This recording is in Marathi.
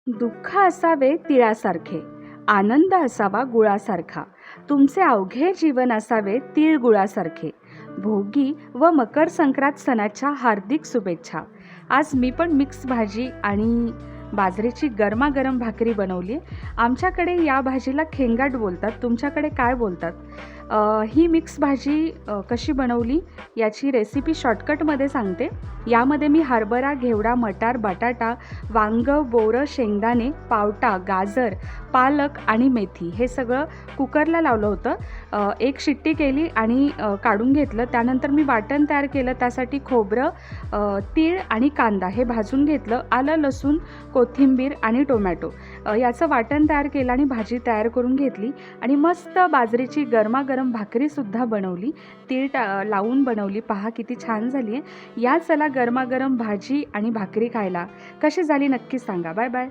दुःख असावे तिळासारखे, आनंद असावा गुळासारखा. तुमचे अवघे जीवन असावे तीळ गुळासारखे. भोगी व मकर संक्रांत सणाच्या हार्दिक शुभेच्छा. आज मी पण मिक्स भाजी आणि बाजरीची गरमागरम भाकरी बनवली. आमच्याकडे या भाजीला खेंगाट बोलतात, तुमच्याकडे काय बोलतात? ही मिक्स भाजी कशी बनवली याची रेसिपी शॉर्टकटमध्ये सांगते. यामध्ये मी हरभरा, घेवडा, मटार, बटाटा, वांगं, बोरं, शेंगदाणे, पावटा, गाजर, पालक आणि मेथी हे सगळं कुकरला लावलं होतं. एक शिट्टी केली आणि काढून घेतलं. त्यानंतर मी वाटण तयार केलं. त्यासाठी खोबरं, तीळ आणि कांदा हे भाजून घेतलं. आलं, लसूण, कोथिंबीर आणि टोमॅटो याचं वाटण तयार केलं आणि भाजी तयार करून घेतली आणि मस्त बाजरीची गरमागरम भाकरीसुद्धा बनवली. तीळ लावून बनवली. पहा किती छान झाली आहे. या चला गरमागरम भाजी आणि भाकरी खायला. कशी झाली नक्की सांगा. Bye bye.